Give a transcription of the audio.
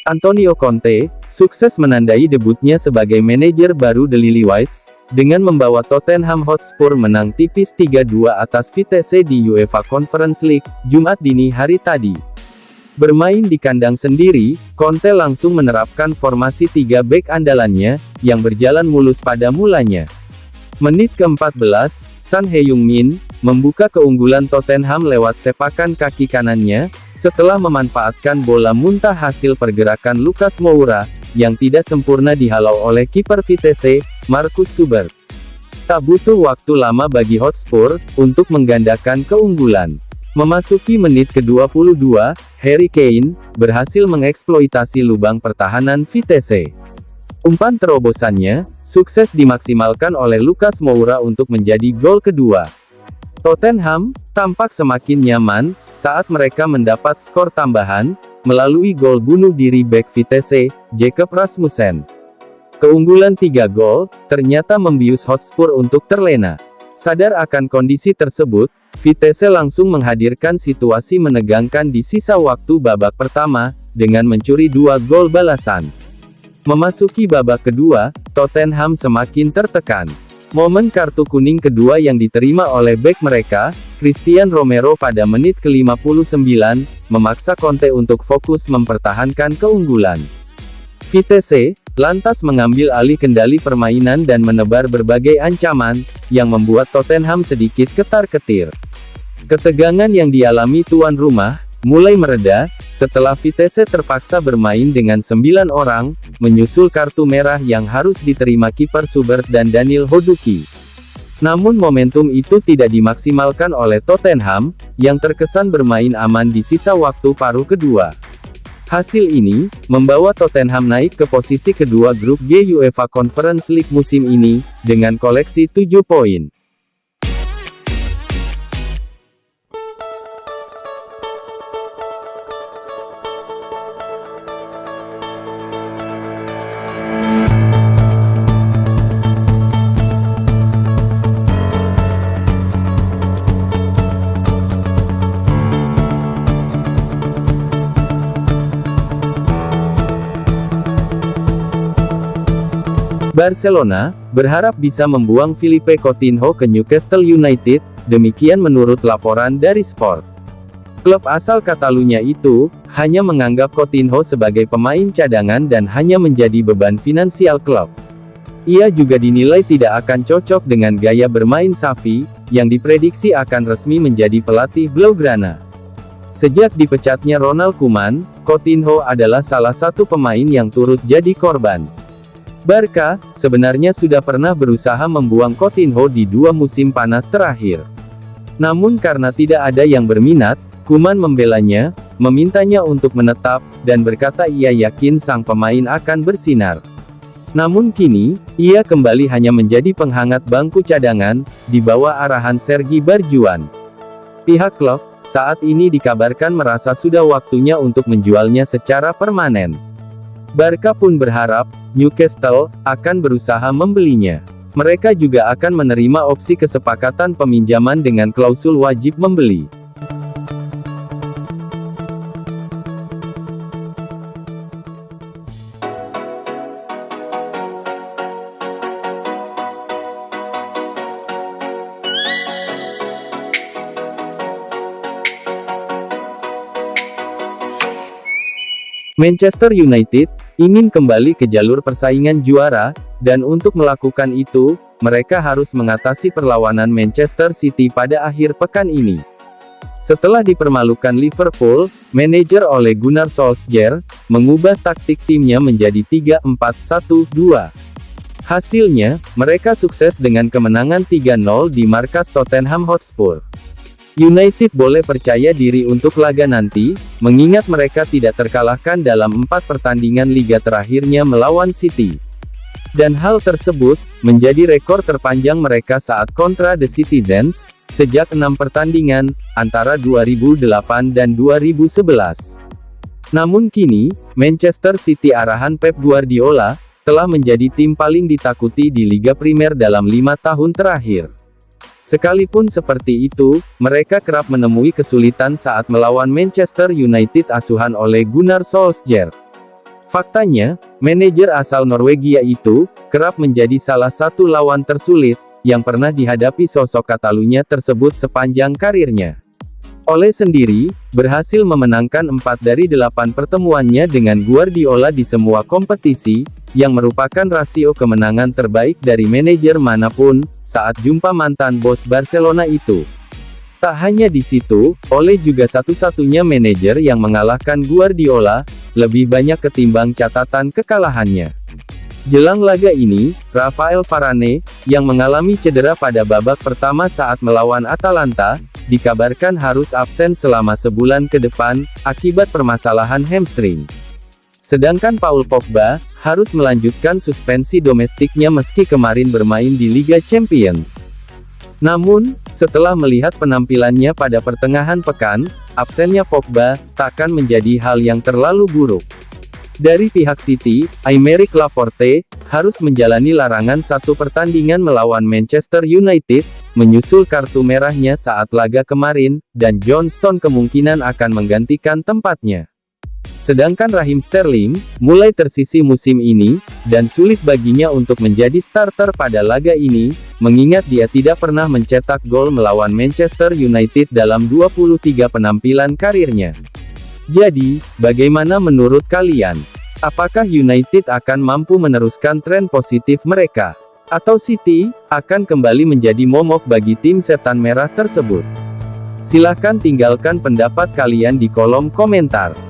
Antonio Conte, sukses menandai debutnya sebagai manajer baru The Lilywhites, dengan membawa Tottenham Hotspur menang tipis 3-2 atas Vitesse di UEFA Conference League, Jumat dini hari tadi. Bermain di kandang sendiri, Conte langsung menerapkan formasi 3 bek andalannya, yang berjalan mulus pada mulanya. Menit ke-14, Son Heung-min membuka keunggulan Tottenham lewat sepakan kaki kanannya, setelah memanfaatkan bola muntah hasil pergerakan Lucas Moura, yang tidak sempurna dihalau oleh kiper Vitesse, Marcus Subert. Tak butuh waktu lama bagi Hotspur, untuk menggandakan keunggulan. Memasuki menit ke-22, Harry Kane berhasil mengeksploitasi lubang pertahanan Vitesse. Umpan terobosannya sukses dimaksimalkan oleh Lucas Moura untuk menjadi gol kedua. Tottenham tampak semakin nyaman saat mereka mendapat skor tambahan melalui gol bunuh diri bek Vitesse, Jacob Rasmussen. Keunggulan 3 gol ternyata membius Hotspur untuk terlena. Sadar akan kondisi tersebut, Vitesse langsung menghadirkan situasi menegangkan di sisa waktu babak pertama, dengan mencuri 2 gol balasan. Memasuki babak kedua, Tottenham semakin tertekan. Momen kartu kuning kedua yang diterima oleh bek mereka, Christian Romero pada menit ke-59, memaksa Conte untuk fokus mempertahankan keunggulan. Vitesse lantas mengambil alih kendali permainan dan menebar berbagai ancaman, yang membuat Tottenham sedikit ketar-ketir. Ketegangan yang dialami tuan rumah mulai mereda setelah Vitesse terpaksa bermain dengan 9 orang, menyusul kartu merah yang harus diterima kiper Subert dan Daniel Hoduki. Namun momentum itu tidak dimaksimalkan oleh Tottenham, yang terkesan bermain aman di sisa waktu paruh kedua. Hasil ini membawa Tottenham naik ke posisi kedua grup G UEFA Conference League musim ini, dengan koleksi 7 poin. Barcelona berharap bisa membuang Philippe Coutinho ke Newcastle United, demikian menurut laporan dari Sport. Klub asal Catalunya itu hanya menganggap Coutinho sebagai pemain cadangan dan hanya menjadi beban finansial klub. Ia juga dinilai tidak akan cocok dengan gaya bermain Xavi, yang diprediksi akan resmi menjadi pelatih Blaugrana. Sejak dipecatnya Ronald Koeman, Coutinho adalah salah satu pemain yang turut jadi korban. Barca sebenarnya sudah pernah berusaha membuang Coutinho di 2 musim panas terakhir. Namun karena tidak ada yang berminat, Koeman membelanya, memintanya untuk menetap, dan berkata ia yakin sang pemain akan bersinar. Namun kini, ia kembali hanya menjadi penghangat bangku cadangan, di bawah arahan Sergi Barjuan. Pihak klub saat ini dikabarkan merasa sudah waktunya untuk menjualnya secara permanen. Barca pun berharap Newcastle akan berusaha membelinya. Mereka juga akan menerima opsi kesepakatan peminjaman dengan klausul wajib membeli. Manchester United ingin kembali ke jalur persaingan juara, dan untuk melakukan itu, mereka harus mengatasi perlawanan Manchester City pada akhir pekan ini. Setelah dipermalukan Liverpool, manajer Ole Gunnar Solskjaer mengubah taktik timnya menjadi 3-4-1-2. Hasilnya, mereka sukses dengan kemenangan 3-0 di markas Tottenham Hotspur. United boleh percaya diri untuk laga nanti, mengingat mereka tidak terkalahkan dalam 4 pertandingan liga terakhirnya melawan City. Dan hal tersebut menjadi rekor terpanjang mereka saat kontra The Citizens, sejak 6 pertandingan, antara 2008 dan 2011. Namun kini, Manchester City arahan Pep Guardiola, telah menjadi tim paling ditakuti di Liga Primer dalam 5 tahun terakhir. Sekalipun seperti itu, mereka kerap menemui kesulitan saat melawan Manchester United asuhan oleh Gunnar Solskjaer. Faktanya, manajer asal Norwegia itu kerap menjadi salah satu lawan tersulit yang pernah dihadapi sosok Catalunya tersebut sepanjang karirnya. Ole sendiri berhasil memenangkan 4 dari 8 pertemuannya dengan Guardiola di semua kompetisi, yang merupakan rasio kemenangan terbaik dari manajer manapun saat jumpa mantan bos Barcelona itu. Tak hanya di situ, Ole juga satu-satunya manajer yang mengalahkan Guardiola lebih banyak ketimbang catatan kekalahannya. Jelang laga ini, Rafael Varane, yang mengalami cedera pada babak pertama saat melawan Atalanta, dikabarkan harus absen selama sebulan ke depan, akibat permasalahan hamstring. Sedangkan Paul Pogba, harus melanjutkan suspensi domestiknya meski kemarin bermain di Liga Champions. Namun, setelah melihat penampilannya pada pertengahan pekan, absennya Pogba takkan menjadi hal yang terlalu buruk. Dari pihak City, Aymeric Laporte harus menjalani larangan 1 pertandingan melawan Manchester United, menyusul kartu merahnya saat laga kemarin, dan John Stones kemungkinan akan menggantikan tempatnya. Sedangkan Raheem Sterling mulai tersisih musim ini, dan sulit baginya untuk menjadi starter pada laga ini, mengingat dia tidak pernah mencetak gol melawan Manchester United dalam 23 penampilan karirnya. Jadi, bagaimana menurut kalian? Apakah United akan mampu meneruskan tren positif mereka? Atau City akan kembali menjadi momok bagi tim setan merah tersebut? Silahkan tinggalkan pendapat kalian di kolom komentar.